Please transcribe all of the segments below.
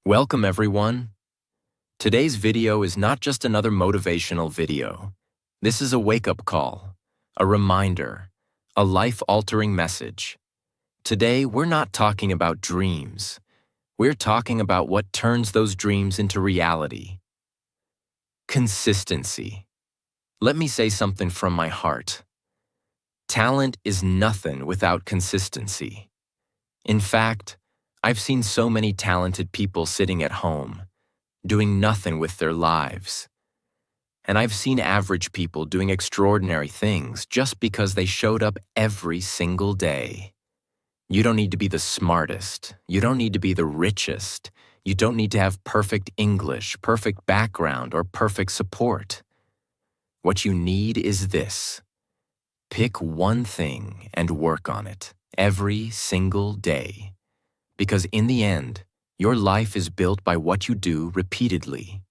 Welcome everyone. Today's video is not just another motivational video. This is a wake-up call, a reminder, a life-altering message. Today, we're not talking about dreams. We're talking about what turns those dreams into reality. Consistency. Let me say something from my heart. Talent is nothing without consistency. In fact, I've seen so many talented people sitting at home, doing nothing with their lives. And I've seen average people doing extraordinary things just because they showed up every single day. You don't need to be the smartest. You don't need to be the richest. You don't need to have perfect English, perfect background, or perfect support. What you need is this. Pick one thing and work on it every single day. Because in the end, your life is built by what you do repeatedly.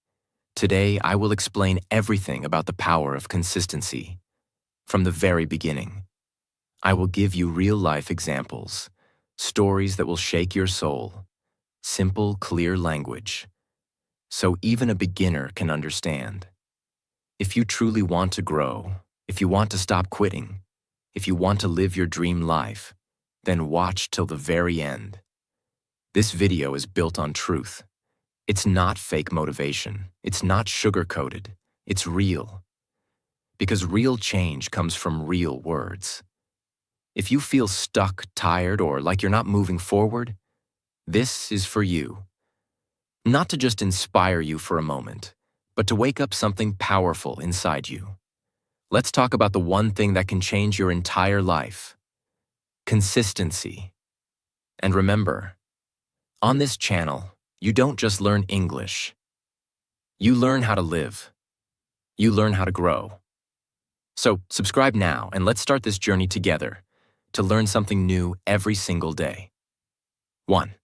Today, I will explain everything about the power of consistency. From the very beginning, I will give you real-life examples, stories that will shake your soul, simple, clear language, so even a beginner can understand. If you truly want to grow, if you want to stop quitting, if you want to live your dream life, then watch till the very end. This video is built on truth. It's not fake motivation. It's not sugar-coated. It's real. Because real change comes from real words. If you feel stuck, tired, or like you're not moving forward, this is for you. Not to just inspire you for a moment, but to wake up something powerful inside you. Let's talk about the one thing that can change your entire life. Consistency. And remember, on this channel, you don't just learn English. You learn how to live. You learn how to grow. So subscribe now and let's start this journey together to learn something new every single day. 1.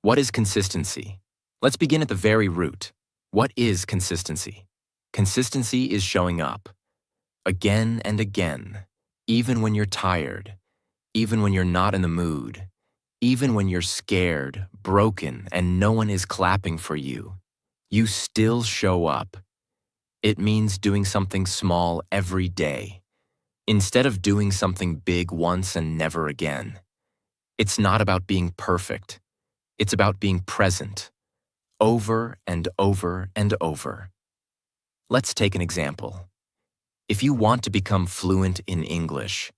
What is consistency? Let's begin at the very root. What is consistency? Consistency is showing up. Again and again, even when you're tired, even when you're not in the mood, even when you're scared, broken, and no one is clapping for you, you still show up. It means doing something small every day, instead of doing something big once and never again. It's not about being perfect. It's about being present, over and over and over. Let's take an example. If you want to become fluent in English,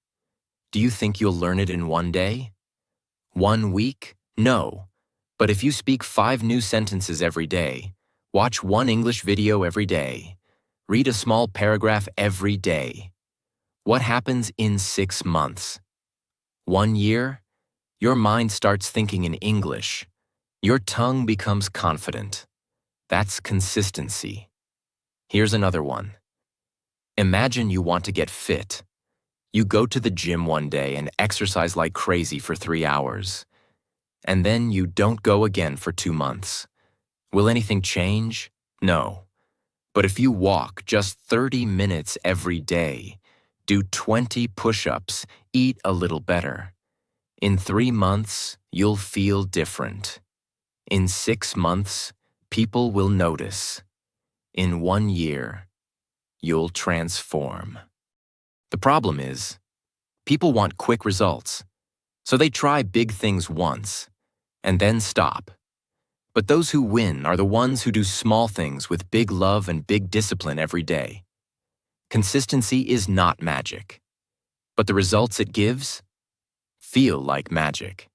do you think you'll learn it in one day? 1 week? No. But if you speak 5 new sentences every day, watch 1 English video every day, read a small paragraph every day, what happens in 6 months? 1 year? Your mind starts thinking in English. Your tongue becomes confident. That's consistency. Here's another one. Imagine you want to get fit. You go to the gym one day and exercise like crazy for 3 hours. And then you don't go again for 2 months. Will anything change? No. But if you walk just 30 minutes every day, do 20 push-ups, eat a little better, in 3 months, you'll feel different. In 6 months, people will notice. In 1 year, you'll transform. The problem is, people want quick results, so they try big things once, and then stop. But those who win are the ones who do small things with big love and big discipline every day. Consistency is not magic, but the results it gives feel like magic.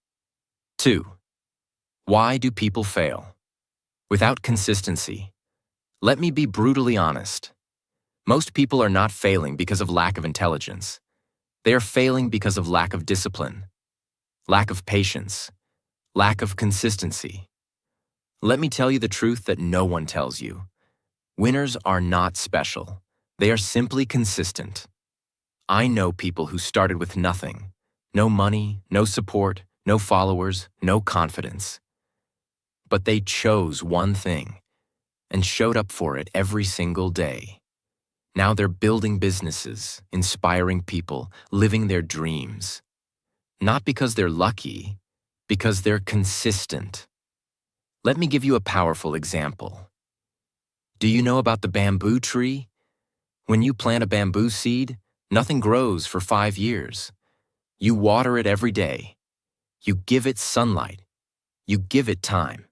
2. Why do people fail? Without consistency, let me be brutally honest. Most people are not failing because of lack of intelligence. They are failing because of lack of discipline, lack of patience, lack of consistency. Let me tell you the truth that no one tells you. Winners are not special. They are simply consistent. I know people who started with nothing. No money, no support, no followers, no confidence. But they chose one thing and showed up for it every single day. Now they're building businesses, inspiring people, living their dreams. Not because they're lucky, because they're consistent. Let me give you a powerful example. Do you know about the bamboo tree? When you plant a bamboo seed, nothing grows for 5 years. You water it every day. You give it sunlight. You give it time.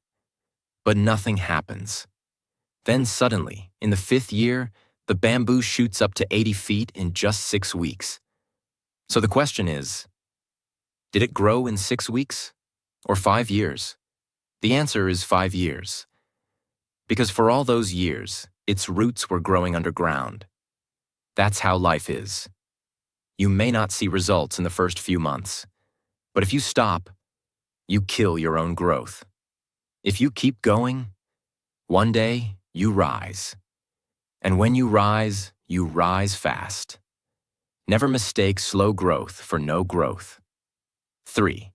But nothing happens. Then suddenly, in the 5th year, the bamboo shoots up to 80 feet in just 6 weeks. So the question is, did it grow in 6 weeks or 5 years? The answer is 5 years. Because for all those years, its roots were growing underground. That's how life is. You may not see results in the first few months, but if you stop, you kill your own growth. If you keep going, one day you rise. And when you rise fast. Never mistake slow growth for no growth. 3.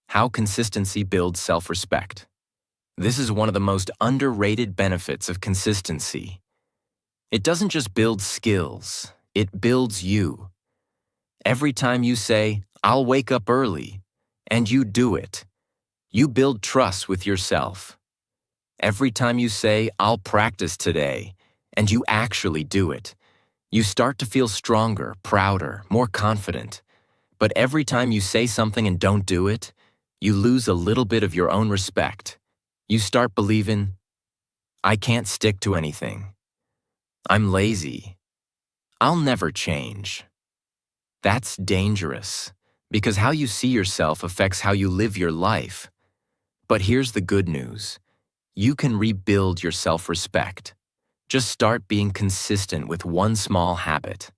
How consistency builds self-respect. This is one of the most underrated benefits of consistency. It doesn't just build skills, it builds you. Every time you say, "I'll wake up early," and you do it, you build trust with yourself. Every time you say, "I'll practice today," and you actually do it, you start to feel stronger, prouder, more confident. But every time you say something and don't do it, you lose a little bit of your own respect. You start believing, "I can't stick to anything. I'm lazy. I'll never change." That's dangerous, because how you see yourself affects how you live your life. But here's the good news. You can rebuild your self-respect. Just start being consistent with one small habit.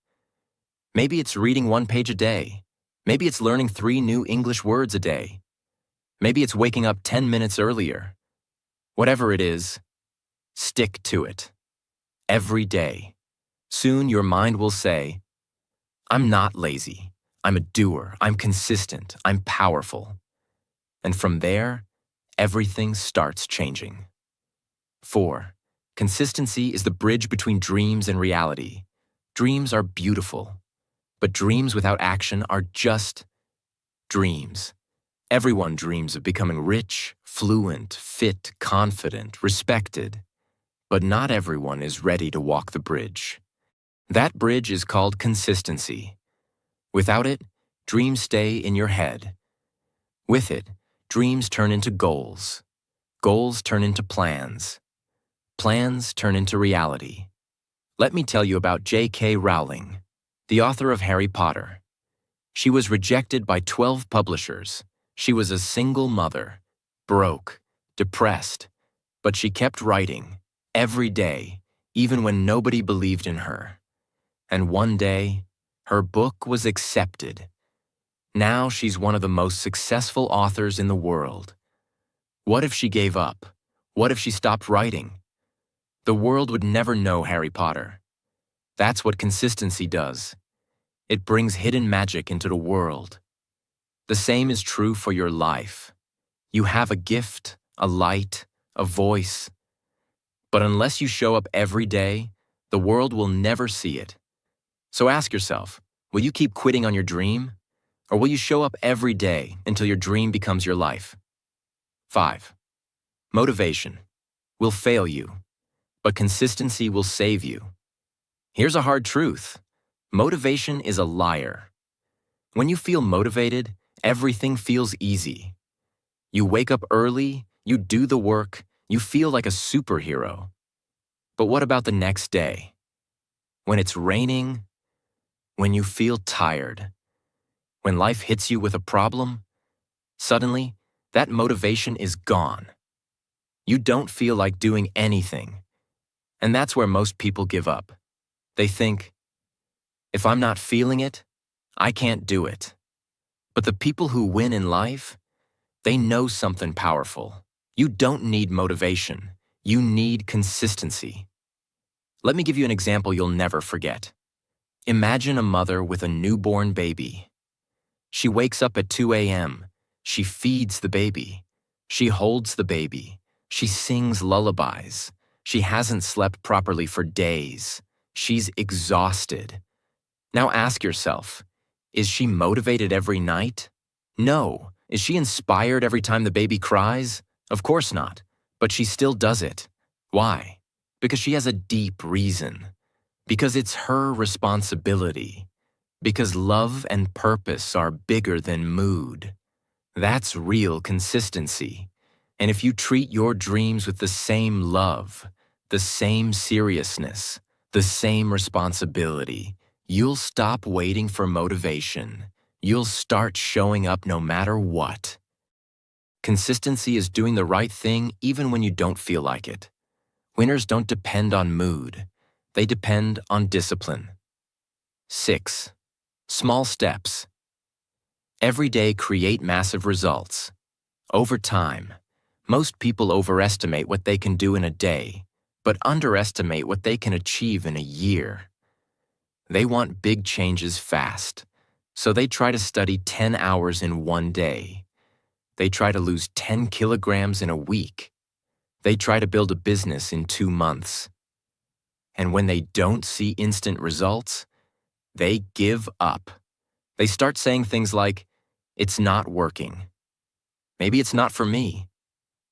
Maybe it's reading 1 page a day. Maybe it's learning 3 new English words a day. Maybe it's waking up 10 minutes earlier. Whatever it is, stick to it. Every day. Soon your mind will say, "I'm not lazy. I'm a doer. I'm consistent. I'm powerful." And from there, everything starts changing. 4. Consistency is the bridge between dreams and reality. Dreams are beautiful, but dreams without action are just dreams. Everyone dreams of becoming rich, fluent, fit, confident, respected. But not everyone is ready to walk the bridge. That bridge is called consistency. Without it, dreams stay in your head. With it, dreams turn into goals. Goals turn into plans. Plans turn into reality. Let me tell you about J.K. Rowling, the author of Harry Potter. She was rejected by 12 publishers. She was a single mother, broke, depressed, but she kept writing every day, even when nobody believed in her. And one day, her book was accepted. Now she's one of the most successful authors in the world. What if she gave up? What if she stopped writing? The world would never know Harry Potter. That's what consistency does. It brings hidden magic into the world. The same is true for your life. You have a gift, a light, a voice. But unless you show up every day, the world will never see it. So ask yourself, will you keep quitting on your dream? Or will you show up every day until your dream becomes your life? 5. Motivation will fail you, but consistency will save you. Here's a hard truth. Motivation is a liar. When you feel motivated, everything feels easy. You wake up early, you do the work, you feel like a superhero. But what about the next day? When it's raining? When you feel tired? When life hits you with a problem? Suddenly, that motivation is gone. You don't feel like doing anything. And that's where most people give up. They think, if I'm not feeling it, I can't do it. But the people who win in life, they know something powerful. You don't need motivation. You need consistency. Let me give you an example you'll never forget. Imagine a mother with a newborn baby. She wakes up at 2 a.m. She feeds the baby. She holds the baby. She sings lullabies. She hasn't slept properly for days. She's exhausted. Now ask yourself, is she motivated every night? No. Is she inspired every time the baby cries? Of course not. But she still does it. Why? Because she has a deep reason. Because it's her responsibility. Because love and purpose are bigger than mood. That's real consistency. And if you treat your dreams with the same love, the same seriousness, the same responsibility, you'll stop waiting for motivation. You'll start showing up no matter what. Consistency is doing the right thing even when you don't feel like it. Winners don't depend on mood. They depend on discipline. 6. Small steps. Every day create massive results. Over time, most people overestimate what they can do in a day, but underestimate what they can achieve in a year. They want big changes fast, so they try to study 10 hours in one day. They try to lose 10 kilograms in a week. They try to build a business in 2 months. And when they don't see instant results, they give up. They start saying things like, "It's not working. Maybe it's not for me.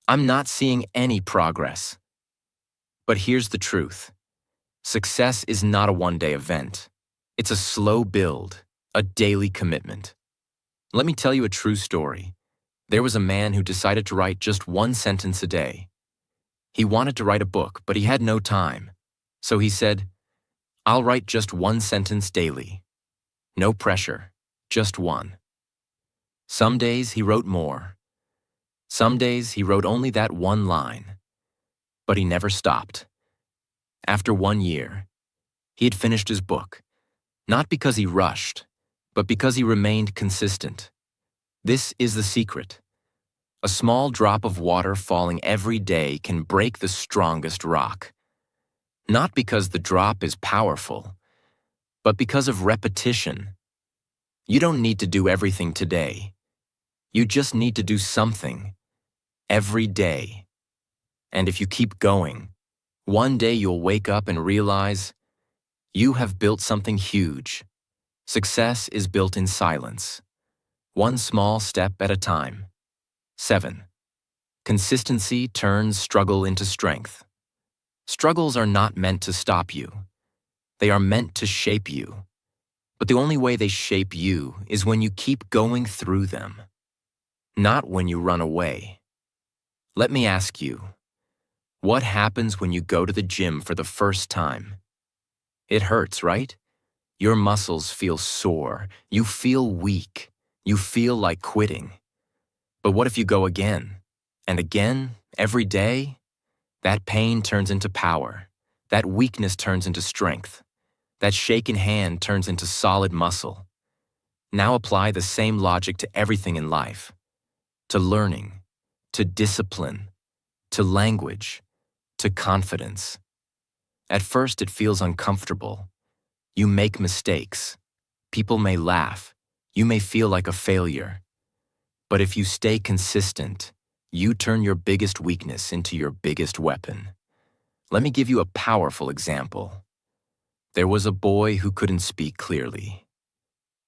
I'm not seeing any progress." But here's the truth. Success is not a one-day event. It's a slow build, a daily commitment. Let me tell you a true story. There was a man who decided to write just one sentence a day. He wanted to write a book, but he had no time. So he said, "I'll write just one sentence daily. No pressure, just one." Some days he wrote more. Some days he wrote only that one line. But he never stopped. After 1 year, he had finished his book, not because he rushed, but because he remained consistent. This is the secret. A small drop of water falling every day can break the strongest rock. Not because the drop is powerful, but because of repetition. You don't need to do everything today. You just need to do something every day. And if you keep going, one day you'll wake up and realize you have built something huge. Success is built in silence, one small step at a time. 7. Consistency turns struggle into strength. Struggles are not meant to stop you. They are meant to shape you. But the only way they shape you is when you keep going through them, not when you run away. Let me ask you, what happens when you go to the gym for the first time? It hurts, right? Your muscles feel sore. You feel weak. You feel like quitting. But what if you go again and again, every day? That pain turns into power. That weakness turns into strength. That shaken hand turns into solid muscle. Now apply the same logic to everything in life. To learning, to discipline, to language, to confidence. At first it feels uncomfortable. You make mistakes. People may laugh. You may feel like a failure. But if you stay consistent, you turn your biggest weakness into your biggest weapon. Let me give you a powerful example. There was a boy who couldn't speak clearly.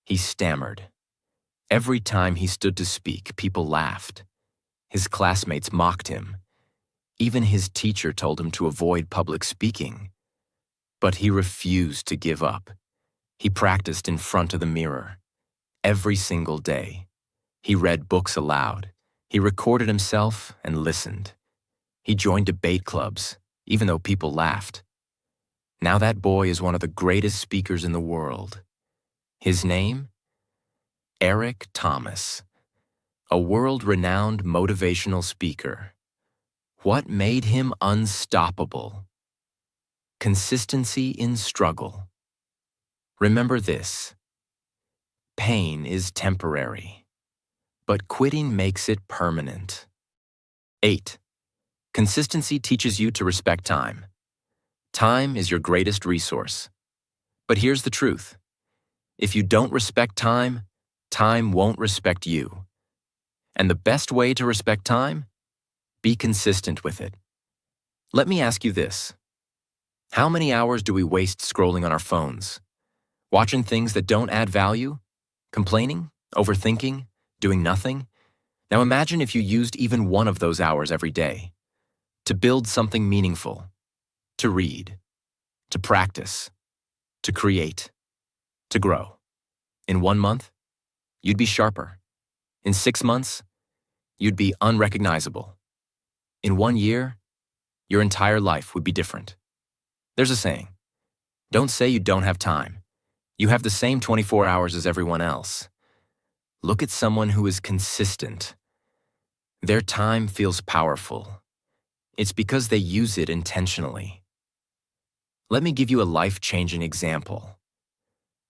He stammered. Every time he stood to speak, people laughed. His classmates mocked him. Even his teacher told him to avoid public speaking. But he refused to give up. He practiced in front of the mirror. Every single day. He read books aloud. He recorded himself and listened. He joined debate clubs, even though people laughed. Now that boy is one of the greatest speakers in the world. His name? Eric Thomas, a world-renowned motivational speaker. What made him unstoppable? Consistency in struggle. Remember this. Pain is temporary, but quitting makes it permanent. 8. Consistency teaches you to respect time. Time is your greatest resource. But here's the truth. If you don't respect time, time won't respect you. And the best way to respect time? Be consistent with it. Let me ask you this. How many hours do we waste scrolling on our phones? Watching things that don't add value? Complaining? Overthinking? Doing nothing? Now imagine if you used even one of those hours every day. to build something meaningful, to read, to practice, to create, to grow. In 1 month, you'd be sharper. In 6 months, you'd be unrecognizable. In 1 year, your entire life would be different. There's a saying, don't say you don't have time. You have the same 24 hours as everyone else. Look at someone who is consistent. Their time feels powerful. It's because they use it intentionally. Let me give you a life-changing example.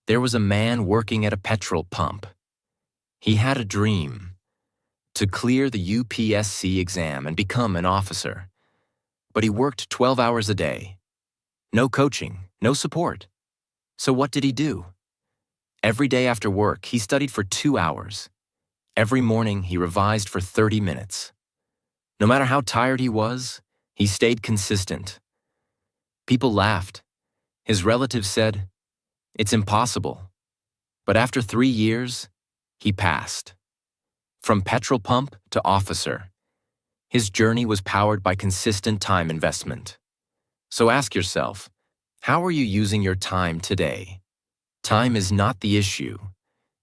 There was a man working at a petrol pump. He had a dream to clear the UPSC exam and become an officer. But he worked 12 hours a day. No coaching, no support. So what did he do? Every day after work, he studied for 2 hours. Every morning, he revised for 30 minutes. No matter how tired he was, he stayed consistent. People laughed. His relatives said, "It's impossible." But after 3 years, he passed. From petrol pump to officer, his journey was powered by consistent time investment. So ask yourself, how are you using your time today? Time is not the issue.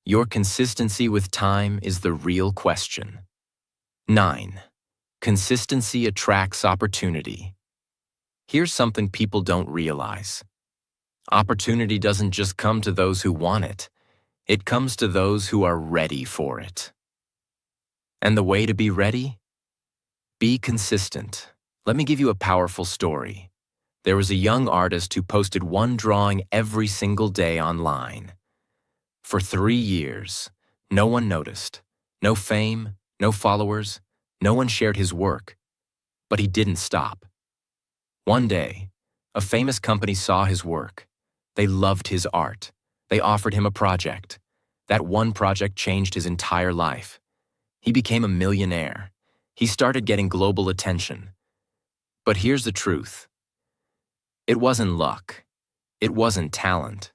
Your consistency with time is the real question. 9. Consistency attracts opportunity. Here's something people don't realize. Opportunity doesn't just come to those who want it. It comes to those who are ready for it. And the way to be ready? Be consistent. Let me give you a powerful story. There was a young artist who posted one drawing every single day online. For 3 years, no one noticed. No fame, no followers, no one shared his work. But he didn't stop. One day, a famous company saw his work. They loved his art. They offered him a project. That one project changed his entire life. He became a millionaire. He started getting global attention. But here's the truth. It wasn't luck. It wasn't talent.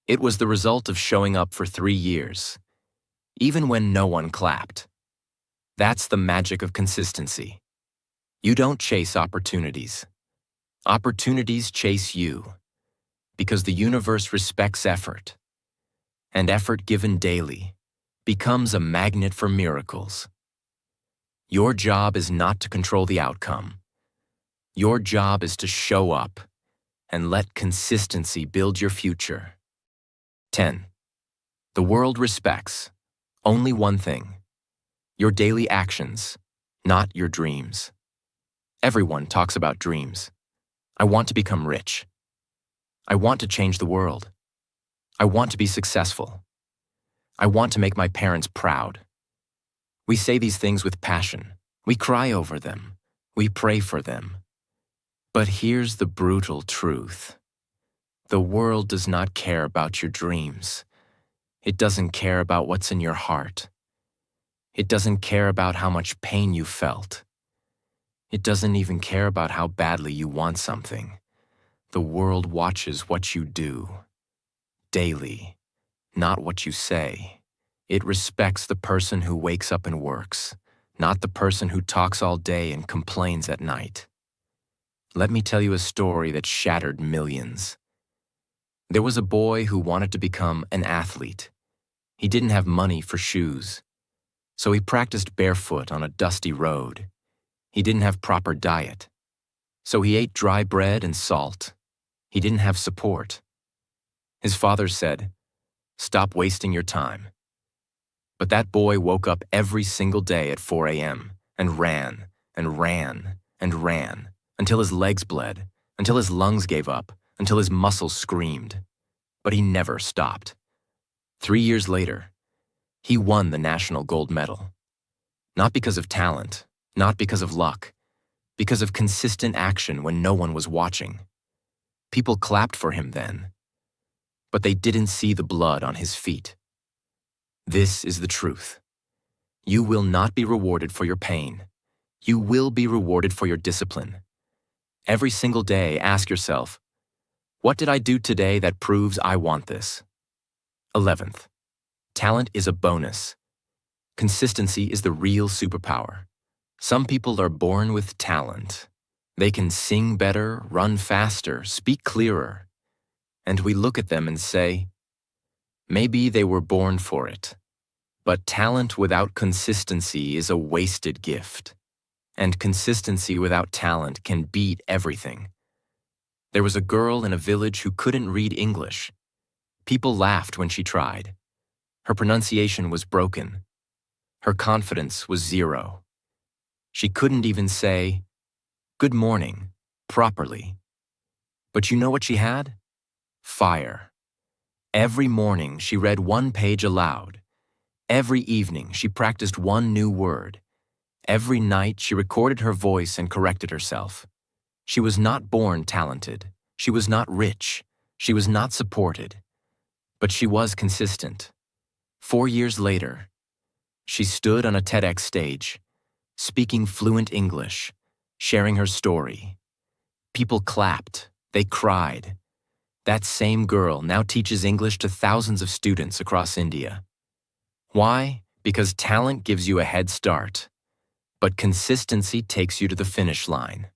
It was the result of showing up for 3 years, even when no one clapped. That's the magic of consistency. You don't chase opportunities. Opportunities chase you, because the universe respects effort, and effort given daily becomes a magnet for miracles. Your job is not to control the outcome. Your job is to show up and let consistency build your future. 10. The world respects only one thing: your daily actions, not your dreams. Everyone talks about dreams. I want to become rich. I want to change the world. I want to be successful. I want to make my parents proud. We say these things with passion. We cry over them. We pray for them. But here's the brutal truth. The world does not care about your dreams. It doesn't care about what's in your heart. It doesn't care about how much pain you felt. It doesn't even care about how badly you want something. The world watches what you do daily, not what you say. It respects the person who wakes up and works, not the person who talks all day and complains at night. Let me tell you a story that shattered millions. There was a boy who wanted to become an athlete. He didn't have money for shoes, so he practiced barefoot on a dusty road. He didn't have proper diet, so he ate dry bread and salt. He didn't have support. His father said, "Stop wasting your time." But that boy woke up every single day at 4 a.m. and ran and ran and ran until his legs bled, until his lungs gave up, until his muscles screamed. But he never stopped. 3 years later, he won the national gold medal. Not because of talent, not because of luck, because of consistent action when no one was watching. People clapped for him then, but they didn't see the blood on his feet. This is the truth. You will not be rewarded for your pain. You will be rewarded for your discipline. Every single day, ask yourself, what did I do today that proves I want this? 11th, talent is a bonus. Consistency is the real superpower. Some people are born with talent. They can sing better, run faster, speak clearer. And we look at them and say, maybe they were born for it. But talent without consistency is a wasted gift. And consistency without talent can beat everything. There was a girl in a village who couldn't read English. People laughed when she tried. Her pronunciation was broken. Her confidence was zero. She couldn't even say, "Good morning," properly. But you know what she had? Fire. Every morning she read one page aloud. Every evening she practiced one new word. Every night she recorded her voice and corrected herself. She was not born talented. She was not rich. She was not supported. But she was consistent. 4 years later, she stood on a TEDx stage, speaking fluent English, sharing her story. People clapped. They cried. That same girl now teaches English to thousands of students across India. Why? Because talent gives you a head start, but consistency takes you to the finish line.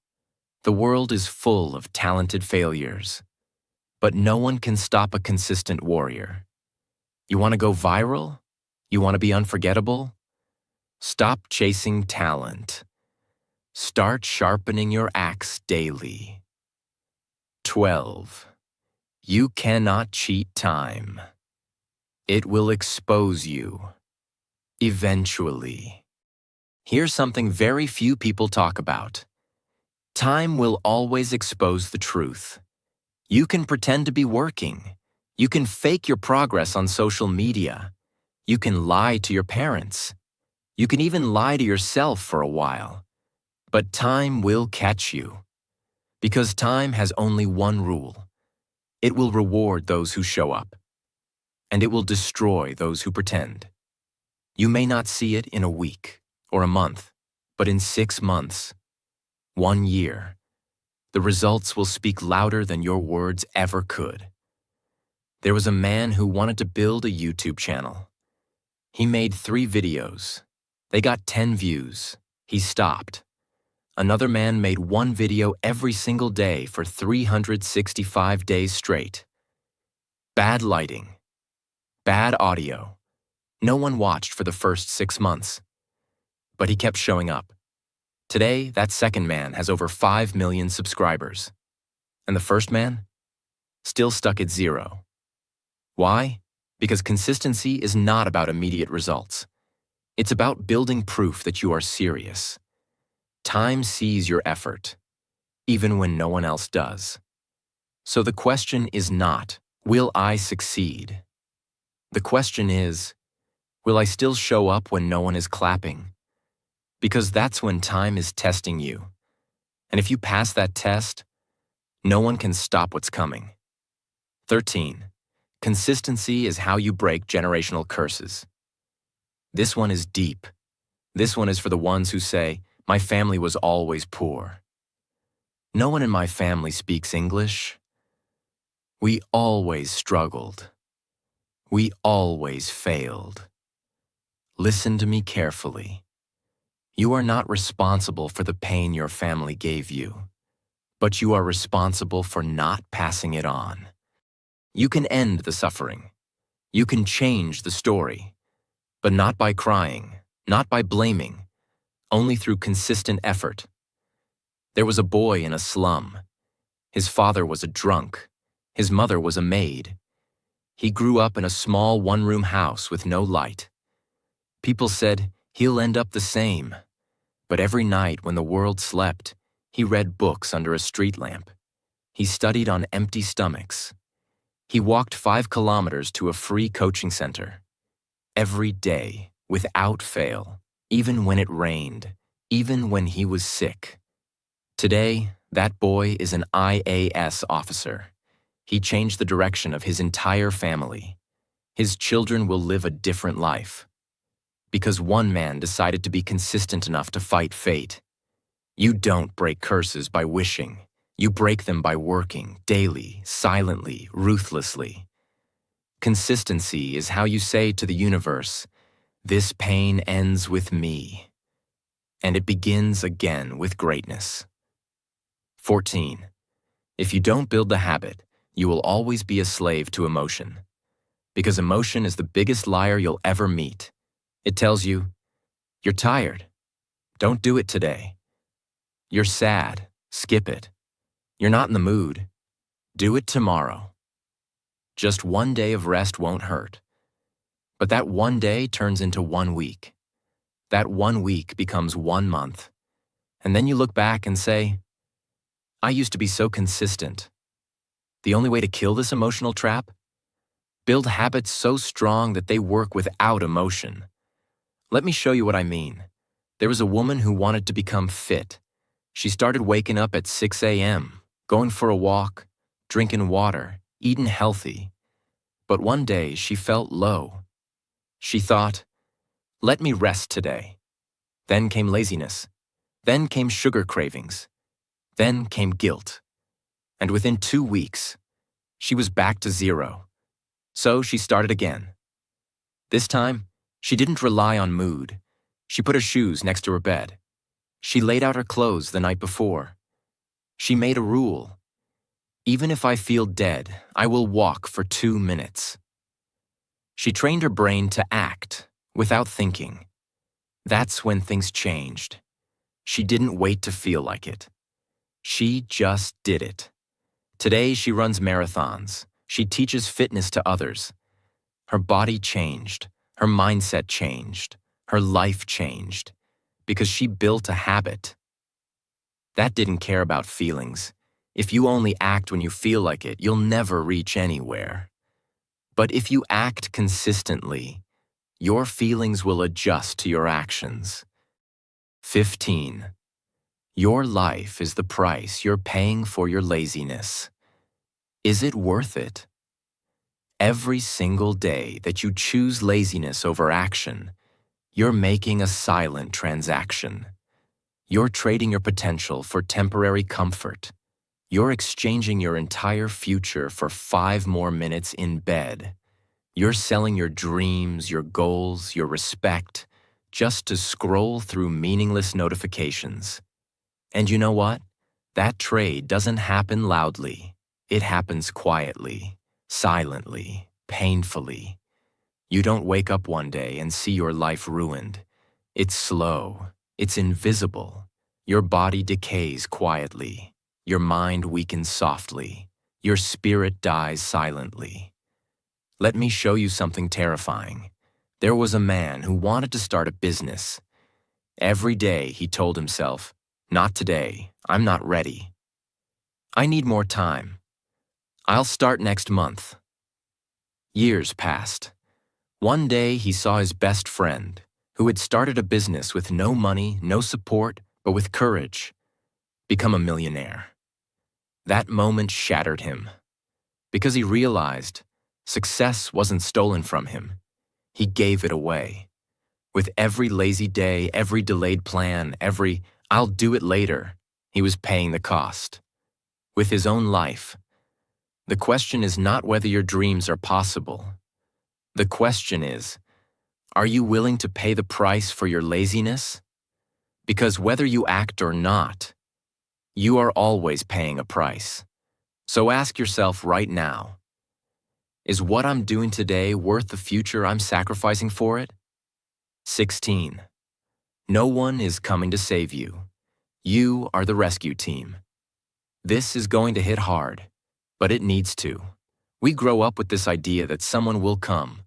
The world is full of talented failures, but no one can stop a consistent warrior. You want to go viral? You want to be unforgettable? Stop chasing talent. Start sharpening your axe daily. 12. You cannot cheat time. It will expose you. Eventually. Here's something very few people talk about. Time will always expose the truth. You can pretend to be working. You can fake your progress on social media. You can lie to your parents. You can even lie to yourself for a while. But time will catch you. Because time has only one rule. It will reward those who show up. And it will destroy those who pretend. You may not see it in a week or a month, but in 6 months, 1 year, the results will speak louder than your words ever could. There was a man who wanted to build a YouTube channel. He made 3 videos. They got 10 views. He stopped. Another man made 1 video every single day for 365 days straight. Bad lighting. Bad audio. No one watched for the first 6 months. But he kept showing up. Today, that second man has over 5 million subscribers. And the first man? Still stuck at 0. Why? Because consistency is not about immediate results. It's about building proof that you are serious. Time sees your effort, even when no one else does. So the question is not, will I succeed? The question is, will I still show up when no one is clapping? Because that's when time is testing you. And if you pass that test, no one can stop what's coming. 13. Consistency is how you break generational curses. This one is deep. This one is for the ones who say, my family was always poor. No one in my family speaks English. We always struggled. We always failed. Listen to me carefully. You are not responsible for the pain your family gave you, but you are responsible for not passing it on. You can end the suffering. You can change the story, but not by crying, not by blaming, only through consistent effort. There was a boy in a slum. His father was a drunk. His mother was a maid. He grew up in a small one-room house with no light. People said, he'll end up the same. But every night when the world slept, he read books under a street lamp. He studied on empty stomachs. He walked 5 kilometers to a free coaching center. Every day, without fail, even when it rained, even when he was sick. Today, that boy is an IAS officer. He changed the direction of his entire family. His children will live a different life. Because one man decided to be consistent enough to fight fate. You don't break curses by wishing. You break them by working, daily, silently, ruthlessly. Consistency is how you say to the universe, this pain ends with me. And it begins again with greatness. 14. If you don't build the habit, you will always be a slave to emotion. Because emotion is the biggest liar you'll ever meet. It tells you, you're tired. Don't do it today. You're sad. Skip it. You're not in the mood. Do it tomorrow. Just one day of rest won't hurt. But that one day turns into 1 week. That 1 week becomes 1 month. And then you look back and say, I used to be so consistent. The only way to kill this emotional trap? Build habits so strong that they work without emotion. Let me show you what I mean. There was a woman who wanted to become fit. She started waking up at 6 a.m., going for a walk, drinking water, eating healthy. But one day she felt low. She thought, let me rest today. Then came laziness. Then came sugar cravings. Then came guilt. And within 2 weeks, she was back to zero. So she started again. This time, she didn't rely on mood. She put her shoes next to her bed. She laid out her clothes the night before. She made a rule. Even if I feel dead, I will walk for 2 minutes. She trained her brain to act without thinking. That's when things changed. She didn't wait to feel like it. She just did it. Today she runs marathons. She teaches fitness to others. Her body changed. Her mindset changed. Her life changed. Because she built a habit. That didn't care about feelings. If you only act when you feel like it, you'll never reach anywhere. But if you act consistently, your feelings will adjust to your actions. 15. Your life is the price you're paying for your laziness. Is it worth it? Every single day that you choose laziness over action, you're making a silent transaction. You're trading your potential for temporary comfort. You're exchanging your entire future for 5 more minutes in bed. You're selling your dreams, your goals, your respect, just to scroll through meaningless notifications. And you know what? That trade doesn't happen loudly. It happens quietly, silently, painfully. You don't wake up one day and see your life ruined. It's slow. It's invisible. Your body decays quietly. Your mind weakens softly. Your spirit dies silently. Let me show you something terrifying. There was a man who wanted to start a business. Every day he told himself, not today, I'm not ready. I need more time. I'll start next month. Years passed. One day he saw his best friend, who had started a business with no money, no support, but with courage, become a millionaire. That moment shattered him, because he realized success wasn't stolen from him. He gave it away. With every lazy day, every delayed plan, every I'll do it later, he was paying the cost. With his own life. The question is not whether your dreams are possible. The question is, are you willing to pay the price for your laziness? Because whether you act or not, you are always paying a price. So ask yourself right now, is what I'm doing today worth the future I'm sacrificing for it? 16. No one is coming to save you. You are the rescue team. This is going to hit hard, but it needs to. We grow up with this idea that someone will come.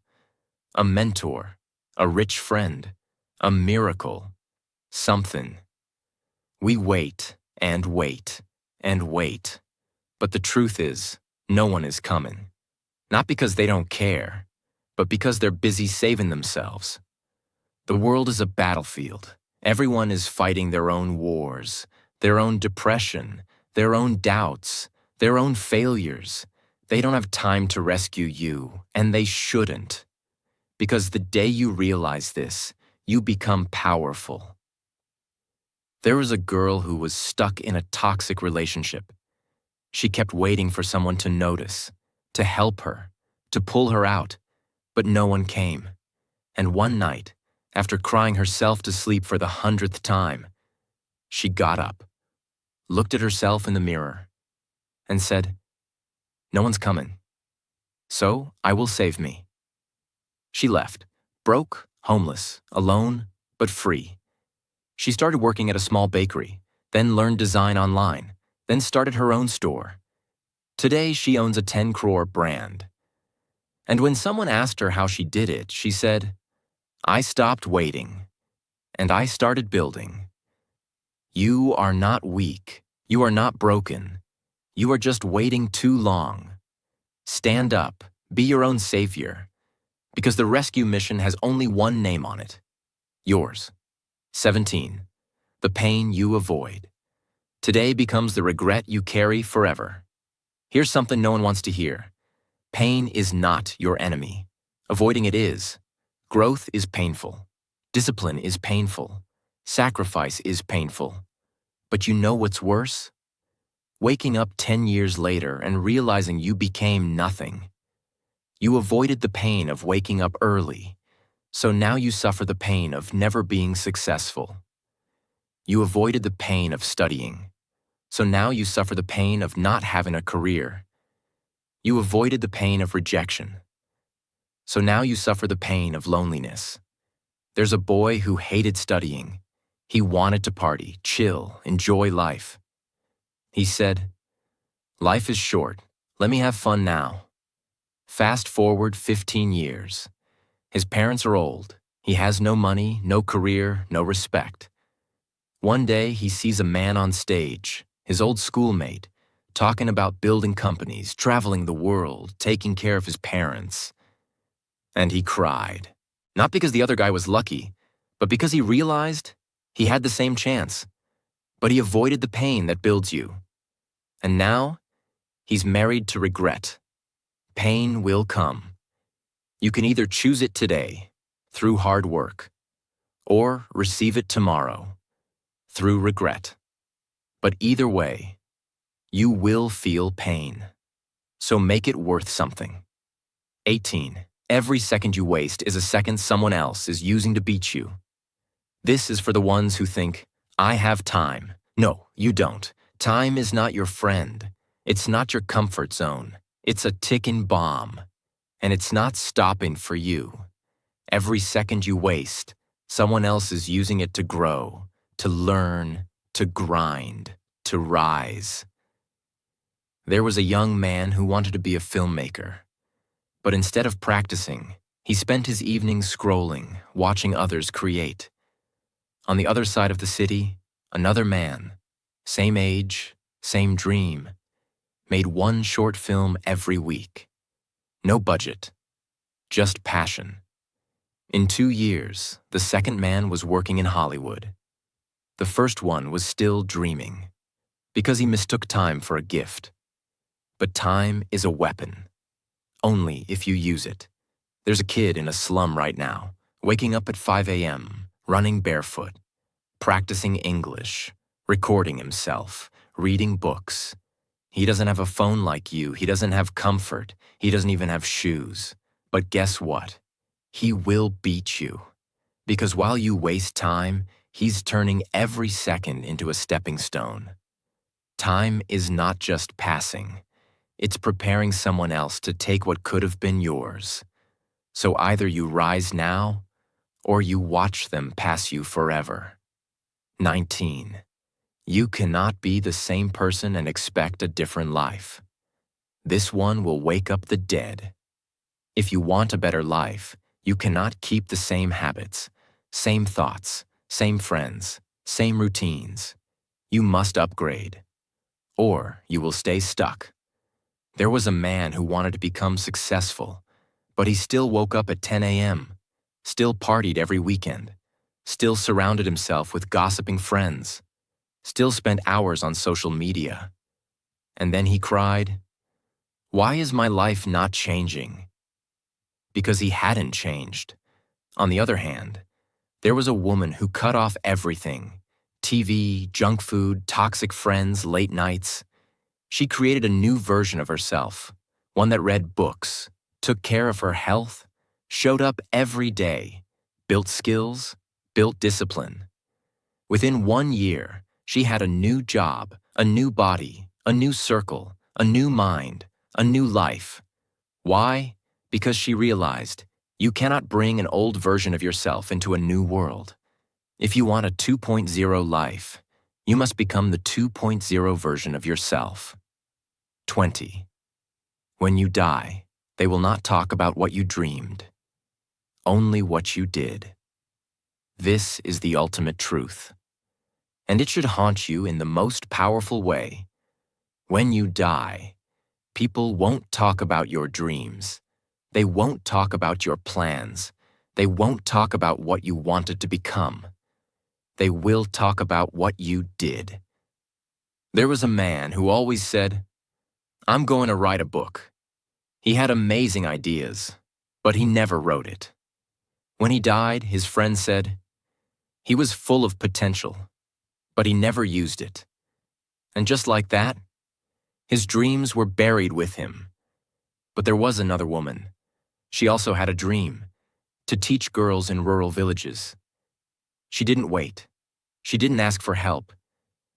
A mentor, a rich friend, a miracle, something. We wait and wait and wait. But the truth is, no one is coming. Not because they don't care, but because they're busy saving themselves. The world is a battlefield. Everyone is fighting their own wars, their own depression, their own doubts, their own failures. They don't have time to rescue you, and they shouldn't. Because the day you realize this, you become powerful. There was a girl who was stuck in a toxic relationship. She kept waiting for someone to notice, to help her, to pull her out, but no one came. And one night, after crying herself to sleep for the 100th time, she got up, looked at herself in the mirror, and said, "No one's coming, so I will save me." She left, broke, homeless, alone, but free. She started working at a small bakery, then learned design online, then started her own store. Today, she owns a 10 crore brand. And when someone asked her how she did it, she said, "I stopped waiting, and I started building." You are not weak. You are not broken. You are just waiting too long. Stand up. Be your own savior. Because the rescue mission has only one name on it. Yours. 17. The pain you avoid. Today becomes the regret you carry forever. Here's something no one wants to hear. Pain is not your enemy. Avoiding it is. Growth is painful. Discipline is painful. Sacrifice is painful. But you know what's worse? Waking up 10 years later and realizing you became nothing. You avoided the pain of waking up early, so now you suffer the pain of never being successful. You avoided the pain of studying, so now you suffer the pain of not having a career. You avoided the pain of rejection, so now you suffer the pain of loneliness. There's a boy who hated studying. He wanted to party, chill, enjoy life. He said, "Life is short. Let me have fun now." Fast forward 15 years. His parents are old. He has no money, no career, no respect. One day, he sees a man on stage, his old schoolmate, talking about building companies, traveling the world, taking care of his parents. And he cried. Not because the other guy was lucky, but because he realized he had the same chance. But he avoided the pain that builds you. And now, he's married to regret. Pain will come. You can either choose it today, through hard work, or receive it tomorrow, through regret. But either way, you will feel pain. So make it worth something. 18. Every second you waste is a second someone else is using to beat you. This is for the ones who think, "I have time." No, you don't. Time is not your friend. It's not your comfort zone. It's a ticking bomb. And it's not stopping for you. Every second you waste, someone else is using it to grow, to learn, to grind, to rise. There was a young man who wanted to be a filmmaker. But instead of practicing, he spent his evenings scrolling, watching others create. On the other side of the city, another man, same age, same dream, made one short film every week. No budget, just passion. In 2 years, the second man was working in Hollywood. The first one was still dreaming, because he mistook time for a gift. But time is a weapon, only if you use it. There's a kid in a slum right now, waking up at 5 a.m., running barefoot, practicing English, recording himself, reading books. He doesn't have a phone like you. He doesn't have comfort. He doesn't even have shoes. But guess what? He will beat you. Because while you waste time, he's turning every second into a stepping stone. Time is not just passing. It's preparing someone else to take what could have been yours. So either you rise now, or you watch them pass you forever. 19. You cannot be the same person and expect a different life. This one will wake up the dead. If you want a better life, you cannot keep the same habits, same thoughts, same friends, same routines. You must upgrade, or you will stay stuck. There was a man who wanted to become successful, but he still woke up at 10 a.m., still partied every weekend, still surrounded himself with gossiping friends, still spent hours on social media. And then he cried, "Why is my life not changing?" Because he hadn't changed. On the other hand, there was a woman who cut off everything: TV, junk food, toxic friends, late nights. She created a new version of herself, one that read books, took care of her health, showed up every day, built skills, built discipline. Within 1 year, she had a new job, A new body, a new circle, a new mind, a new life. Why? Because she realized you cannot bring an old version of yourself into a new world. If you want a 2.0 life, you must become the 2.0 version of yourself. 20. When you die, they will not talk about what you dreamed, only what you did. This is the ultimate truth, and it should haunt you in the most powerful way. When you die, people won't talk about your dreams. They won't talk about your plans. They won't talk about what you wanted to become. They will talk about what you did. There was a man who always said, "I'm going to write a book." He had amazing ideas, but he never wrote it. When he died, his friends said, he was full of potential, but he never used it. And just like that, his dreams were buried with him. But there was another woman. She also had a dream, to teach girls in rural villages. She didn't wait. She didn't ask for help.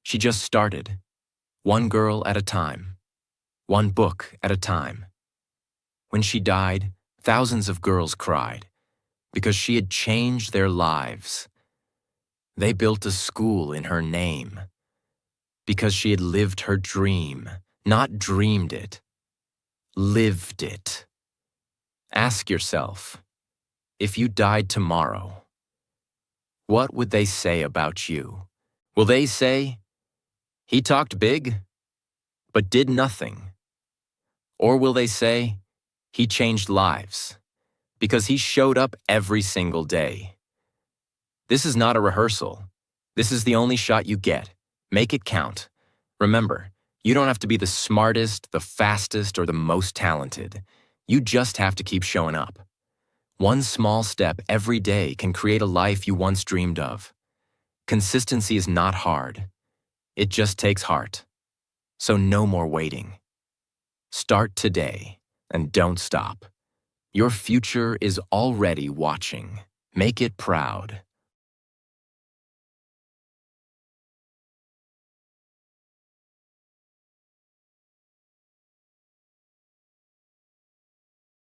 She just started, one girl at a time, one book at a time. When she died, thousands of girls cried because she had changed their lives. They built a school in her name because she had lived her dream, not dreamed it, lived it. Ask yourself, if you died tomorrow, what would they say about you? Will they say, he talked big, but did nothing? Or will they say, he changed lives, because he showed up every single day? This is not a rehearsal. This is the only shot you get. Make it count. Remember, you don't have to be the smartest, the fastest, or the most talented. You just have to keep showing up. One small step every day can create a life you once dreamed of. Consistency is not hard. It just takes heart. So no more waiting. Start today and don't stop. Your future is already watching. Make it proud.